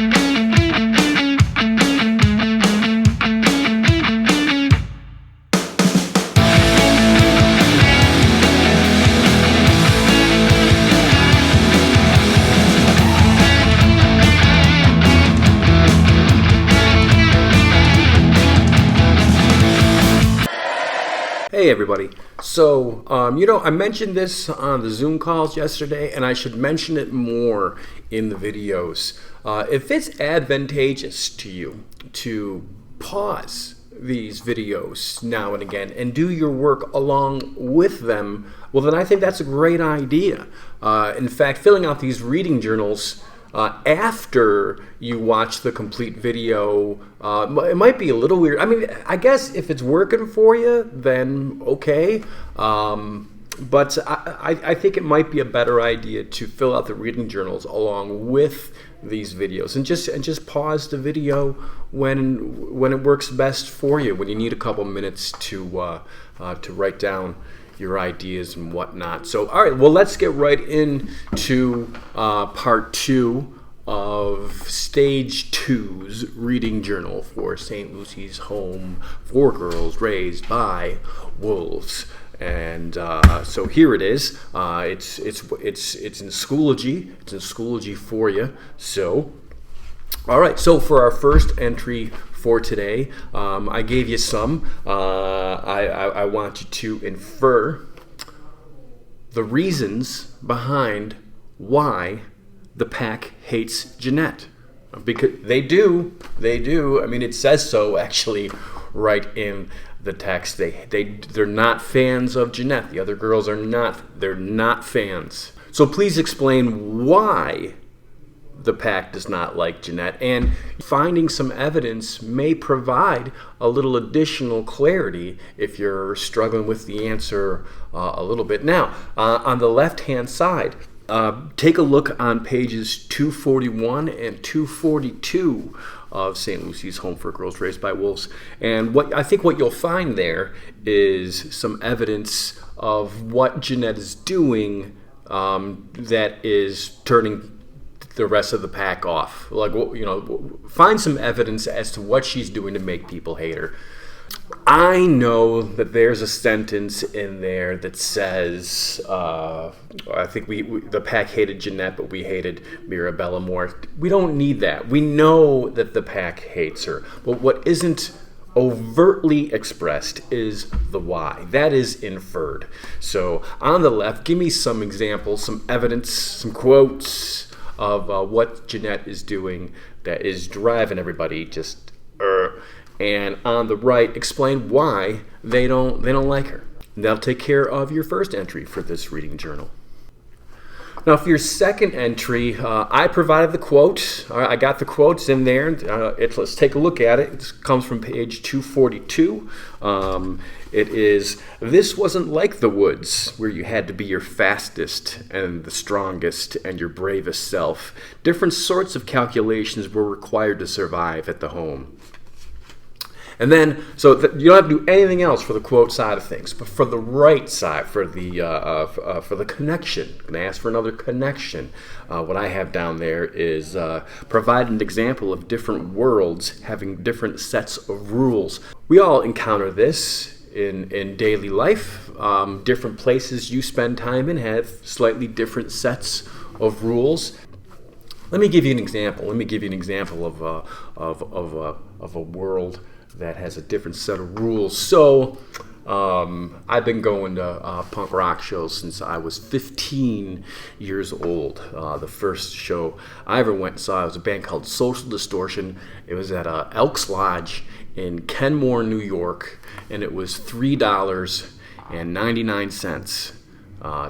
Hey everybody. So, I mentioned this on the Zoom calls yesterday, and I should mention it more in the videos. If it's advantageous to you to pause these videos now and again and do your work along with them, well then I think that's a great idea. In fact, filling out these reading journals after you watch the complete video, it might be a little weird. I mean, I guess if it's working for you, then okay. But I think it might be a better idea to fill out the reading journals along with these videos, and just pause the video when it works best for you, when you need a couple minutes to write down your ideas and whatnot. So, all right, well, let's get right into part 2 of Stage 2's reading journal for St. Lucy's Home for Girls Raised by Wolves. And so here it is. It's in Schoology. It's in Schoology for you. So, all right. So for our first entry for today, I gave you some. I want you to infer the reasons behind why the pack hates Jeanette. Because they do. I mean, it says so actually right in the text. They're not fans of Jeanette. The other girls are not. They're not fans. So please explain why the pack does not like Jeanette, and finding some evidence may provide a little additional clarity if you're struggling with the answer a little bit. Now, on the left-hand side, take a look on pages 241 and 242 of St. Lucy's Home for Girls Raised by Wolves, and what you'll find there is some evidence of what Jeanette is doing that is turning the rest of the pack off. Find some evidence as to what she's doing to make people hate her. I know that there's a sentence in there that says, I think the pack hated Jeanette, but we hated Mirabella more. We don't need that. We know that the pack hates her. But what isn't overtly expressed is the why. That is inferred. So on the left, give me some examples, some evidence, some quotes of what Jeanette is doing that is driving everybody just and on the right, explain why they don't like her. And that'll take care of your first entry for this reading journal. Now, for your second entry, I provided the quote. I got the quotes in there. Let's take a look at it. It comes from page 242. It is, "This wasn't like the woods, where you had to be your fastest and the strongest and your bravest self. Different sorts of calculations were required to survive at the home." And then, you don't have to do anything else for the quote side of things, but for the right side, for the connection, I'm going to ask for another connection. What I have down there is provide an example of different worlds having different sets of rules. We all encounter this in daily life. Different places you spend time in have slightly different sets of rules. Let me give you an example. Of a world that has a different set of rules. So, I've been going to punk rock shows since I was 15 years old. The first show I ever went and saw was a band called Social Distortion. It was at Elks Lodge in Kenmore, New York, and it was $3.99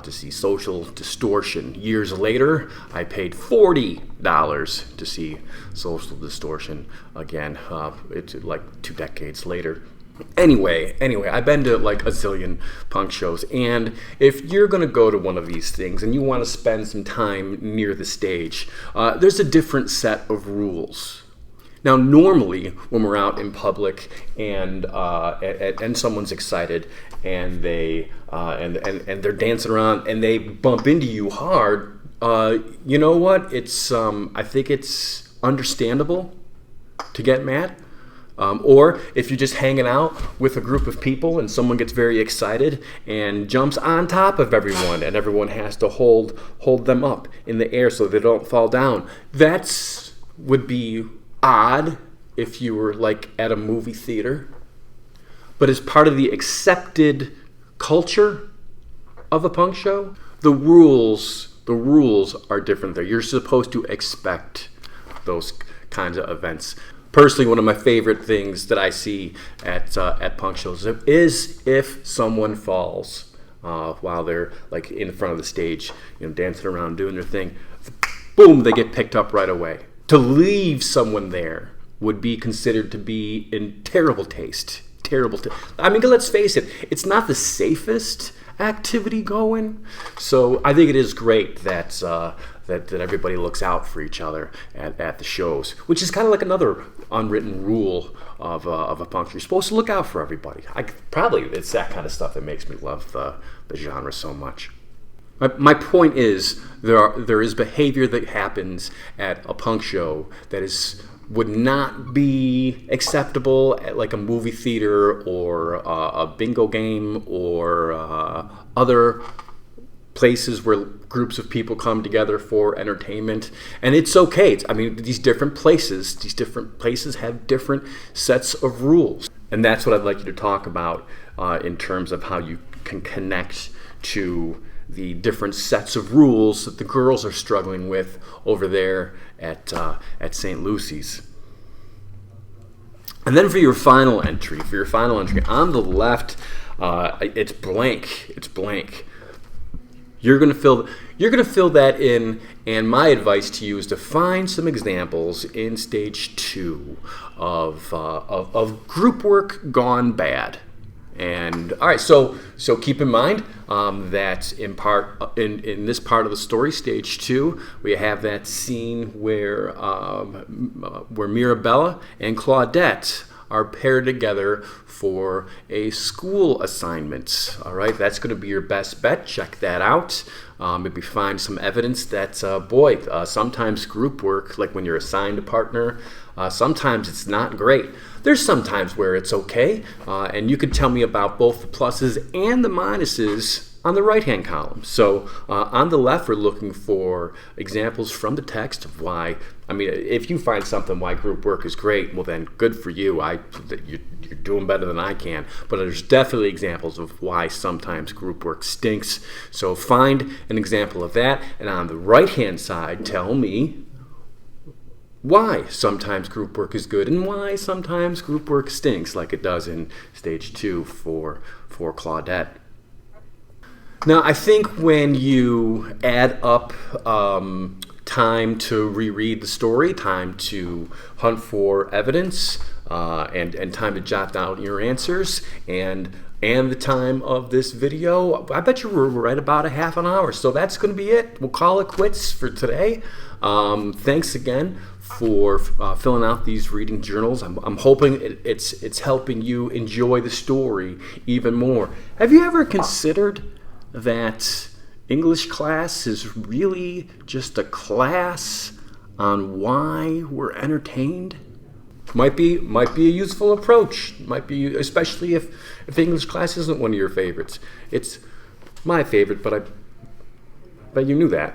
to see Social Distortion. Years later, I paid $40 to see Social Distortion again. It's like 2 decades later. Anyway, I've been to like a zillion punk shows, and if you're going to go to one of these things and you want to spend some time near the stage, there's a different set of rules. Now, normally when we're out in public and someone's excited and they and they're dancing around and they bump into you hard, you know what? It's I think it's understandable to get mad. Or if you're just hanging out with a group of people and someone gets very excited and jumps on top of everyone and everyone has to hold them up in the air so they don't fall down. That would be odd if you were like at a movie theater. But as part of the accepted culture of a punk show, the rules are different there. You're supposed to expect those kinds of events. Personally, one of my favorite things that I see at punk shows is if someone falls while they're like in front of the stage, dancing around, doing their thing. Boom, they get picked up right away. To leave someone there would be considered to be in terrible taste. I mean, let's face it, it's not the safest activity going. So I think it is great that everybody looks out for each other at the shows, which is kind of like another unwritten rule of a punk. You're supposed to look out for everybody. Probably it's that kind of stuff that makes me love the genre so much. My point is there is behavior that happens at a punk show that would not be acceptable at like a movie theater or a bingo game or other places where groups of people come together for entertainment. And it's okay. I mean, these different places have different sets of rules. And that's what I'd like you to talk about in terms of how you can connect to the different sets of rules that the girls are struggling with over there at St. Lucy's. And then for your final entry on the left, it's blank. You're gonna fill that in, and my advice to you is to find some examples in stage 2 of group work gone bad. And all right, so keep in mind that in this part of the story, stage 2, we have that scene where Mirabella and Claudette are paired together for a school assignment. All right, that's going to be your best bet. Check that out. Maybe find some evidence that, sometimes group work, like when you're assigned a partner, sometimes it's not great. There's some times where it's okay, and you could tell me about both the pluses and the minuses on the right-hand column. So on the left, we're looking for examples from the text of why. I mean, if you find something why group work is great, well then, good for you. You're doing better than I can. But there's definitely examples of why sometimes group work stinks. So find an example of that, and on the right-hand side, tell me why sometimes group work is good and why sometimes group work stinks, like it does in stage 2 for Claudette. Now, I think when you add up time to reread the story, time to hunt for evidence, and time to jot down your answers, and the time of this video, I bet you we're right about a half an hour. So that's going to be it. We'll call it quits for today. Thanks again for filling out these reading journals. I'm hoping it's helping you enjoy the story even more. Have you ever considered that English class is really just a class on why we're entertained? Might be a useful approach. Might be, especially if English class isn't one of your favorites. It's my favorite, but I bet you knew that.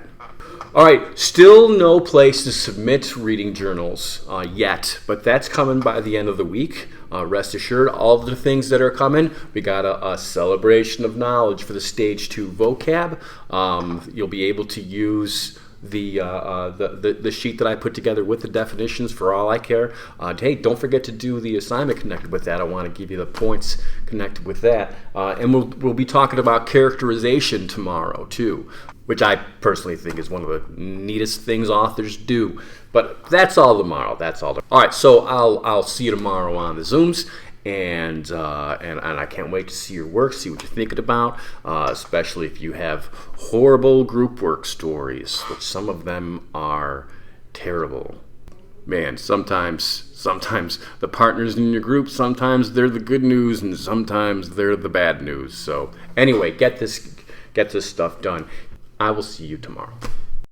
All right, still no place to submit reading journals yet, but that's coming by the end of the week. Rest assured, all of the things that are coming, we got a celebration of knowledge for the stage 2 vocab. You'll be able to use the sheet that I put together with the definitions for all I care. Hey, don't forget to do the assignment connected with that. I want to give you the points connected with that. And we'll be talking about characterization tomorrow too, which I personally think is one of the neatest things authors do. But that's all tomorrow. All right, so I'll see you tomorrow on the Zooms. And I can't wait to see your work, see what you're thinking about, especially if you have horrible group work stories, which some of them are terrible. Man, sometimes the partners in your group, sometimes they're the good news, and sometimes they're the bad news. So anyway, get this stuff done. I will see you tomorrow.